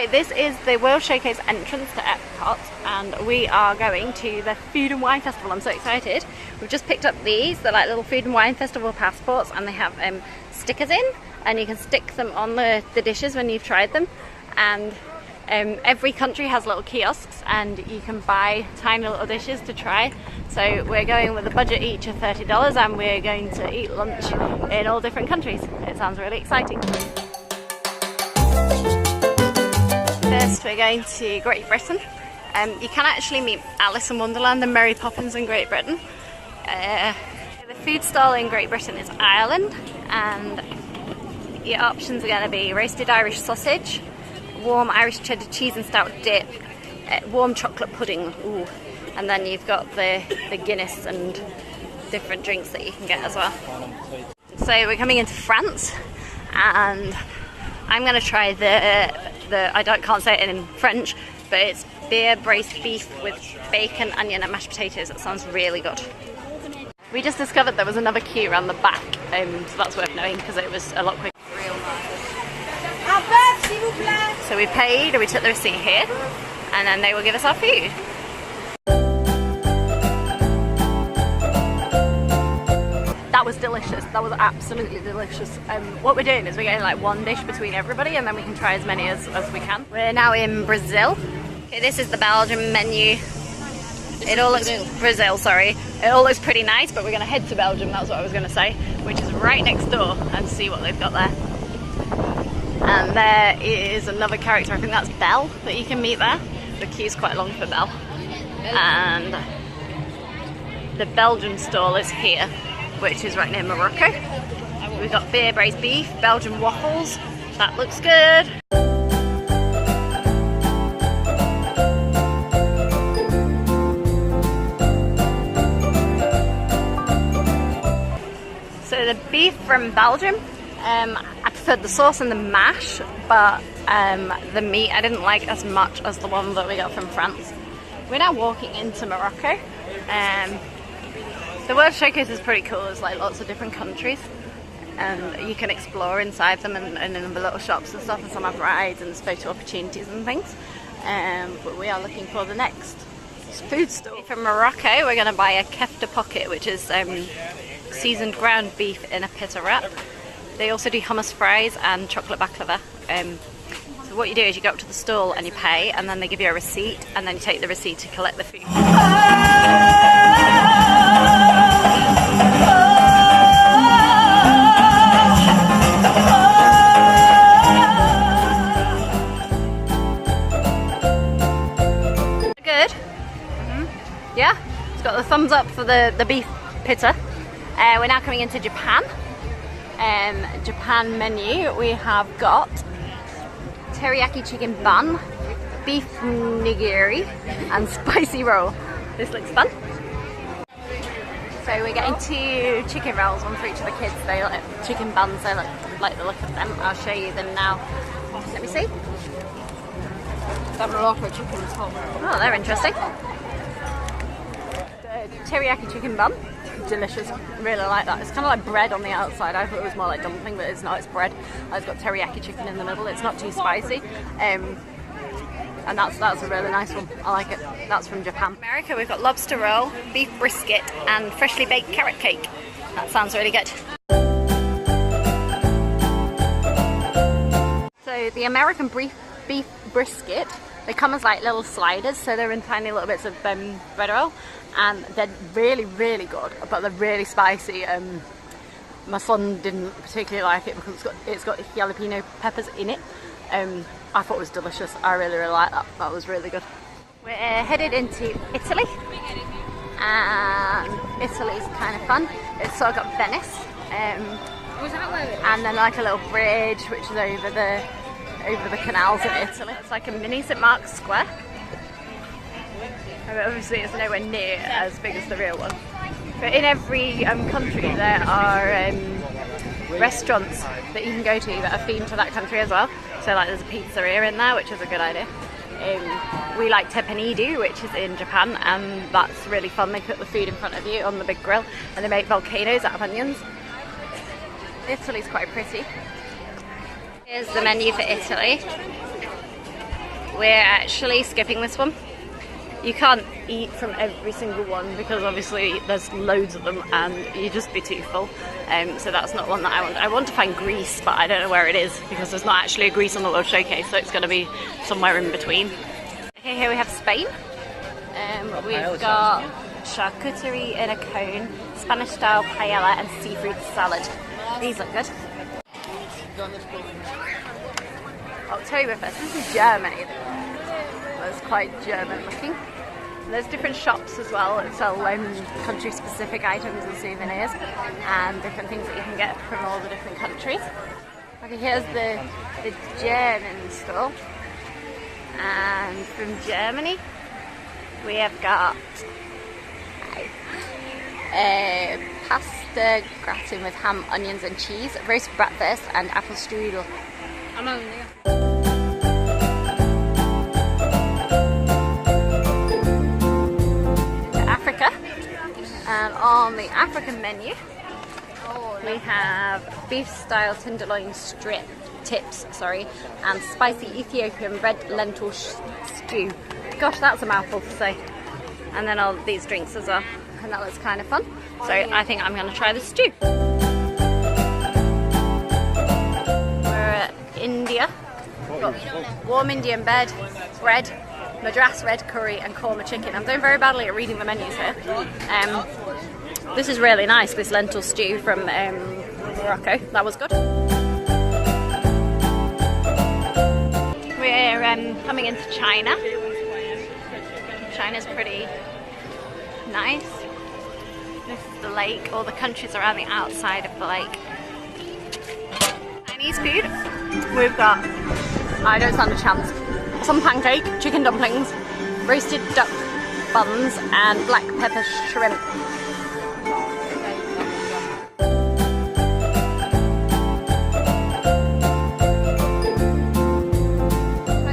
Okay, this is the World Showcase entrance to Epcot, and we are going to the Food and Wine Festival. I'm so excited. We've just picked up these. They're like little Food and Wine Festival passports, and they have stickers in, and you can stick them on the dishes when you've tried them. And every country has little kiosks, and you can buy tiny little dishes to try. So we're going with a budget each of $30, and we're going to eat lunch in all different countries. It sounds really exciting. First we're going to Great Britain. You can actually meet Alice in Wonderland and Mary Poppins in Great Britain. The food stall in Great Britain is Ireland, and your options are going to be roasted Irish sausage, warm Irish cheddar cheese and stout dip, warm chocolate pudding, ooh, and then you've got the Guinness and different drinks that you can get as well. So we're coming into France, and I'm going to try I can't say it in French, but it's beer braised beef with bacon, onion and mashed potatoes. It sounds really good. We just discovered there was another queue around the back, so that's worth knowing because it was a lot quicker. So we paid, we took the receipt here, and then they will give us our food. That was delicious. That was absolutely delicious. What we're doing is we're getting like one dish between everybody, and then we can try as many as we can. We're now in Brazil. Okay, this is the Belgian menu. It all looks Brazil, sorry. It all looks pretty nice, but we're going to head to Belgium. That's what I was going to say, which is right next door, and see what they've got there. And there is another character. I think that's Belle that you can meet there. The queue's quite long for Belle. And the Belgian stall is here, which is right near Morocco. We've got beer braised beef, Belgian waffles. That looks good. So the beef from Belgium, I preferred the sauce and the mash, but the meat I didn't like as much as the one that we got from France. We're now walking into Morocco. The World Showcase is pretty cool. There's like lots of different countries, and you can explore inside them and in the little shops and stuff, and some have rides and there's photo opportunities and things. But we are looking for the next food store. From Morocco, we're going to buy a kefta pocket, which is seasoned ground beef in a pita wrap. They also do hummus fries and chocolate baklava. So what you do is you go up to the stall and you pay, and then they give you a receipt, and then you take the receipt to collect the food. Good? Yeah? It's got the thumbs up for the beef pita. We're now coming into Japan. Japan menu, we have got teriyaki chicken bun, beef nigiri and spicy roll. This looks fun. So we're getting 2 chicken rolls, one for each of the kids. They like chicken buns, they like the look of them. I'll show you them now. Let me see. That Morocco chicken is hot. Oh, they're interesting. The teriyaki chicken bun, delicious. Really like that. It's kind of like bread on the outside. I thought it was more like dumpling, but it's not. It's bread. It's got teriyaki chicken in the middle. It's not too spicy. And that's a really nice one. I like it. That's from Japan. America, we've got lobster roll, beef brisket and freshly baked carrot cake. That sounds really good. So the American beef brisket, they come as like little sliders, so they're in tiny little bits of bread roll, and they're really, really good, but they're really spicy. My son didn't particularly like it because it's got jalapeno peppers in it. I thought it was delicious. I really, really like that. That was really good. We're headed into Italy, and Italy's kind of fun. It's sort of got Venice, and then like a little bridge which is over the canals in Italy. It's like a mini St Mark's Square. I mean, obviously it's nowhere near as big as the real one. But in every country there are restaurants that you can go to that are themed to that country as well. So like there's a pizzeria in there, which is a good idea. We like teppanyaki, which is in Japan, and that's really fun. They cook the food in front of you on the big grill, and they make volcanoes out of onions. Italy's quite pretty. Here's the menu for Italy. we're actually skipping this one. You can't eat from every single one because obviously there's loads of them and you'd just be too full. So that's not one that I want. I want to find Greece, but I don't know where it is because there's not actually a Greece on the World Showcase, so it's going to be somewhere in between. Okay, here we have Spain. We've got charcuterie in a cone, Spanish style paella and seafood salad. These look good. Oktoberfest, this is Germany. That's quite German looking. And there's different shops as well that sell country specific items and souvenirs and different things that you can get from all the different countries. Okay, here's the German store. And from Germany we have got pasta gratin with ham, onions and cheese, roast breakfast and apple strudel. Africa, and on the African menu we have beef style tenderloin tips, and spicy Ethiopian red lentil stew. Gosh, that's a mouthful to say. And then all these drinks as well, and that looks kind of fun. So I think I'm going to try the stew. We're at India. We've got warm Indian bread, Madras red curry and korma chicken. I'm doing very badly at reading the menus here. This is really nice, this lentil stew from Morocco. That was good. We're coming into China. China's pretty nice. This is the lake, all the countries around the outside of the lake. Chinese food, we've got, I don't stand a chance, some pancake, chicken dumplings, roasted duck buns and black pepper shrimp.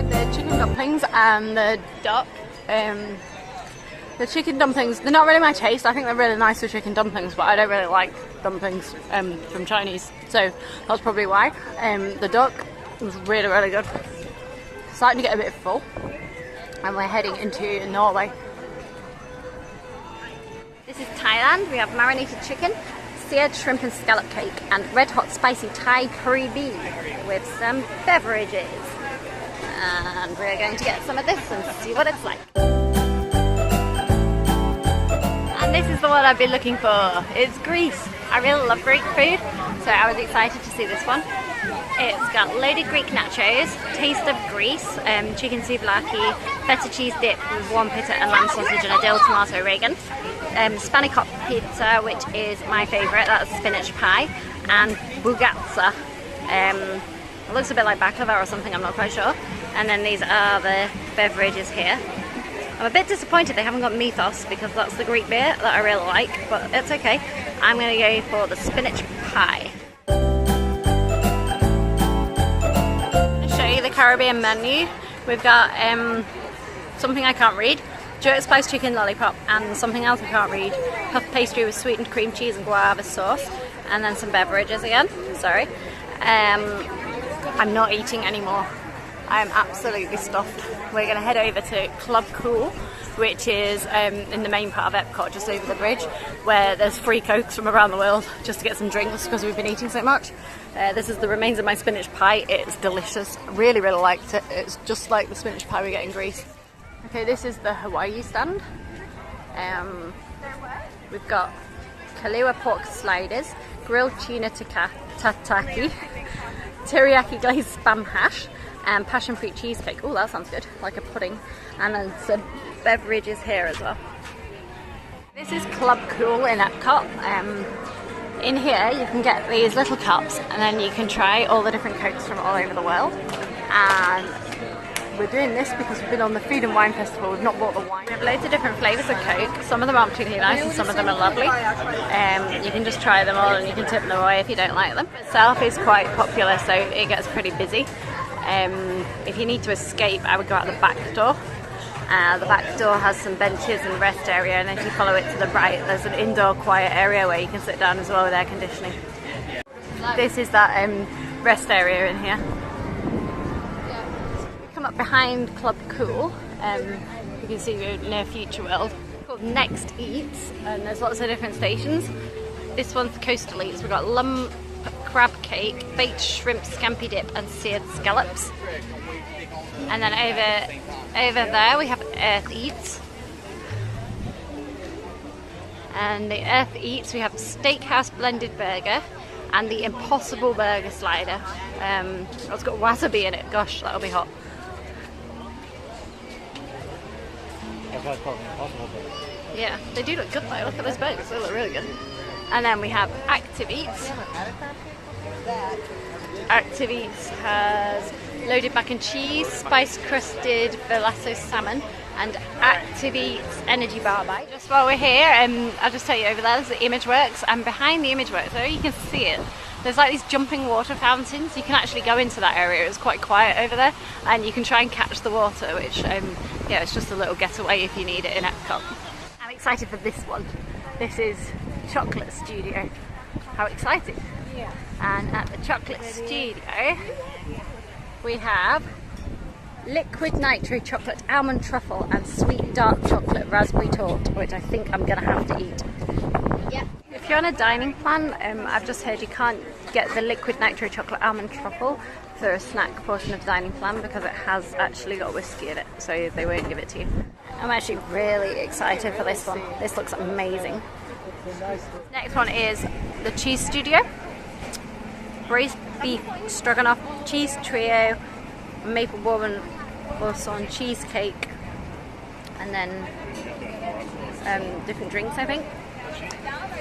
The chicken dumplings and the duck. The chicken dumplings, they're not really my taste. I think they're really nice with chicken dumplings, but I don't really like dumplings from Chinese, so that's probably why. The duck was really, really good. Starting to get a bit full, and we're heading into Norway. This is Thailand. We have marinated chicken, seared shrimp and scallop cake, and red hot spicy Thai curry beef with some beverages. And we're going to get some of this and see what it's like. And this is the one I've been looking for. It's Greece. I really love Greek food, so I was excited to see this one. It's got loaded Greek nachos, taste of Greece, chicken souvlaki, feta cheese dip with warm pita and lamb sausage and a dill tomato regan. Spanicop pizza, which is my favourite, that's spinach pie, and bugatsa. It looks a bit like baklava or something, I'm not quite sure. And then these are the beverages here. I'm a bit disappointed they haven't got mythos because that's the Greek beer that I really like, but it's okay. I'm going to go for the spinach pie. I'll show you the Caribbean menu. We've got something I can't read, jerk spice chicken lollipop, and something else I can't read, puff pastry with sweetened cream cheese and guava sauce, and then some beverages again, sorry. I'm not eating anymore. I am absolutely stuffed. We're going to head over to Club Cool, which is in the main part of Epcot, just over the bridge, where there's free cokes from around the world just to get some drinks because we've been eating so much. This is the remains of my spinach pie. It's delicious. Really, really liked it. It's just like the spinach pie we get in Greece. Okay, this is the Hawaii stand. We've got Kahlua pork sliders, grilled tuna tataki, teriyaki glazed spam hash, and passion fruit cheesecake. Oh, that sounds good, like a pudding. And then some beverages here as well. This is Club Cool in Epcot. In here you can get these little cups and then you can try all the different cokes from all over the world. And we're doing this because we've been on the Food and Wine Festival. We've not bought the wine. We have loads of different flavours of Coke. Some of them aren't particularly nice and some of them are lovely. You can just try them all and you can tip them away if you don't like them. Itself is quite popular, so it gets pretty busy. If you need to escape, I would go out the back door. The back door has some benches and rest area, and if you follow it to the right, there's an indoor quiet area where you can sit down as well with air conditioning. This is that rest area in here. come up behind Club Cool. You can see we're near Future World. It's called Next Eats, and there's lots of different stations. This one's Coastal Eats. We've got lump crab cake, baked shrimp scampi dip, and seared scallops. And then over there we have Earth Eats. And the Earth Eats, we have Steakhouse Blended Burger and the Impossible Burger Slider. It's got wasabi in it. Gosh, that'll be hot. That's why it's called Impossible Burger. Yeah, they do look good though. Look at those burgers, they look really good. And then we have Active Eats. Active Eats has loaded mac and cheese, spice crusted Velasco salmon, and Active Eats energy bar bite. Just while we're here, I'll just tell you over there's the Imageworks, and behind the Imageworks, there you can see it. There's like these jumping water fountains. You can actually go into that area. It's quite quiet over there, and you can try and catch the water, which yeah, it's just a little getaway if you need it in Epcot. I'm excited for this one. This is Chocolate Studio. How exciting! Yeah. And at the Chocolate Studio, we have liquid nitro chocolate almond truffle and sweet dark chocolate raspberry torte, which I think I'm gonna have to eat. Yeah. If you're on a dining plan, I've just heard you can't get the liquid nitro chocolate almond truffle for a snack portion of the dining plan because it has actually got whiskey in it, so they won't give it to you. I'm actually really excited for this one. This looks amazing. Next one is the Cheese Studio. Braised beef stroganoff, cheese trio, maple bourbon boursin cheesecake, and then different drinks, I think.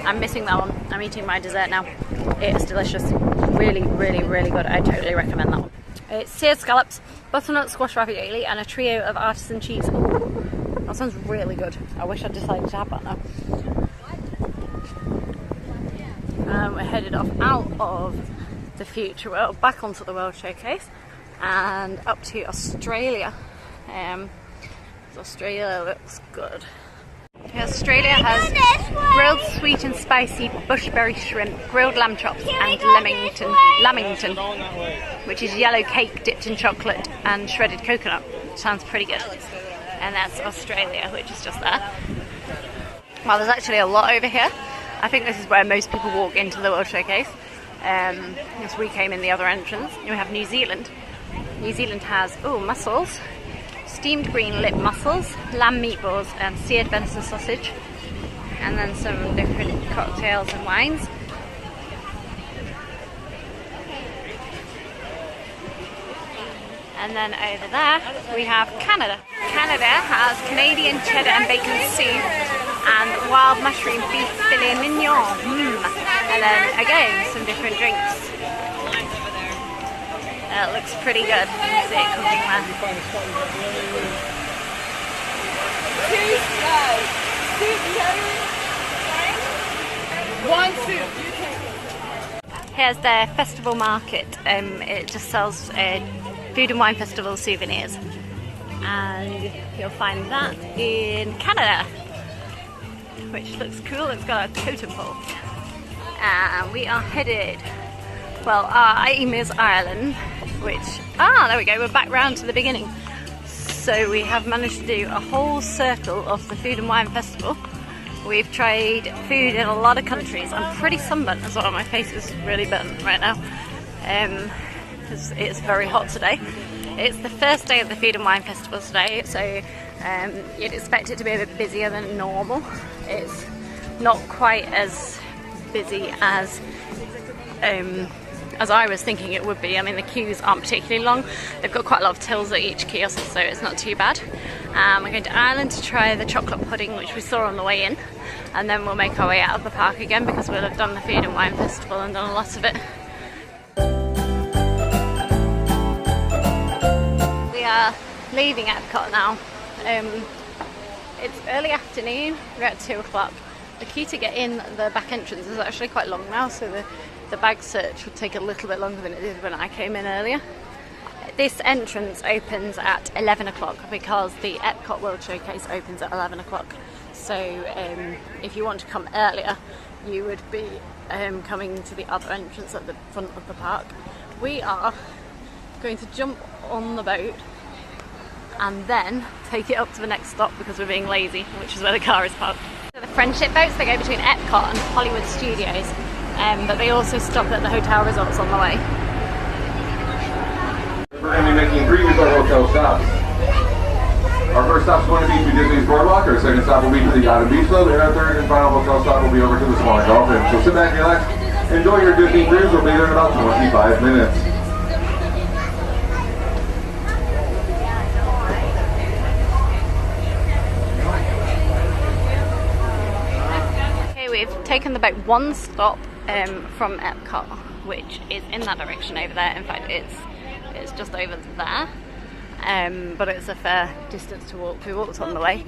I'm missing that one. I'm eating my dessert now. It's delicious. Really, really, really good. I totally recommend that one. It's seared scallops, butternut squash ravioli, and a trio of artisan cheese. Ooh, that sounds really good. I wish I'd decided to have that now. We're headed off out of the Future World, back onto the World Showcase, and up to Australia. Australia looks good. Australia has grilled sweet and spicy bushberry shrimp, grilled lamb chops, and lamington, which is yellow cake dipped in chocolate and shredded coconut. Sounds pretty good. And that's Australia, which is just there. Well, there's actually a lot over here. I think this is where most people walk into the World Showcase. As we came in the other entrance. We have New Zealand. New Zealand has mussels, steamed green lip mussels, lamb meatballs, and seared venison sausage, and then some different cocktails and wines. And then over there we have Canada. Canada has Canadian cheddar and bacon soup and wild mushroom beef filet mignon. And then again some different drinks. It looks pretty good. See it cooking there. One soup. Here's their festival market. It just sells food and wine festival souvenirs, and you'll find that in Canada, which looks cool. It's got a totem pole, and we are headed, well, our aim is Ireland, which, there we go, we're back round to the beginning. So we have managed to do a whole circle of the food and wine festival. We've tried food in a lot of countries. I'm pretty sunburnt as well. My face is really burnt right now. It's very hot today. It's the first day of the Food and Wine Festival today, so you'd expect it to be a bit busier than normal. It's not quite as busy as I was thinking it would be. I mean, the queues aren't particularly long. They've got quite a lot of tills at each kiosk, so it's not too bad. We're going to Ireland to try the chocolate pudding, which we saw on the way in, and then we'll make our way out of the park again because we'll have done the Food and Wine Festival and done a lot of it. We are leaving Epcot now. It's early afternoon, we're at 2 o'clock. The queue to get in the back entrance is actually quite long now, so the bag search would take a little bit longer than it did when I came in earlier. This entrance opens at 11 o'clock because the Epcot World Showcase opens at 11 o'clock. So if you want to come earlier, you would be coming to the other entrance at the front of the park. We are going to jump on the boat and then take it up to the next stop because we're being lazy, which is where the car is parked. So the friendship boats, they go between Epcot and Hollywood Studios, but they also stop at the hotel resorts on the way. We're going to be making 3 resort hotel stops. Our first stop is going to be to Disney's Boardwalk, our second stop will be to the Yacht and Beach Club, and our third and final hotel stop will be over to the Swan Dolphin. So sit back and relax, enjoy your Disney cruise, we'll be there in about 25 minutes. Okay, we've taken the boat one stop from Epcot, which is in that direction over there. In fact, it's just over there. But it's a fair distance to walk. We walked on the way,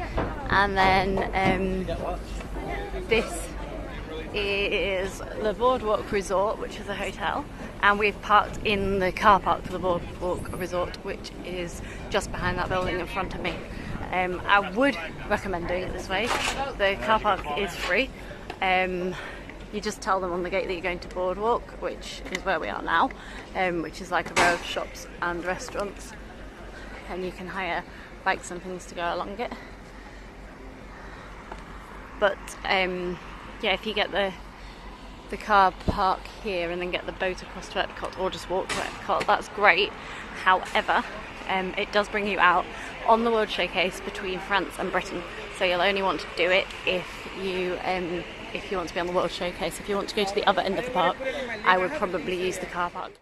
and then this is the Boardwalk Resort, which is a hotel, and we've parked in the car park for the Boardwalk Resort, which is just behind that building in front of me. I would recommend doing it this way. The car park is free. You just tell them on the gate that you're going to Boardwalk, which is where we are now, which is like a row of shops and restaurants, and you can hire bikes and things to go along it. But yeah, if you get the car park here and then get the boat across to Epcot, or just walk to Epcot, that's great. However, it does bring you out on the World Showcase between France and Britain, so you'll only want to do it if you want to be on the World Showcase. If you want to go to the other end of the park, I would probably use the car park.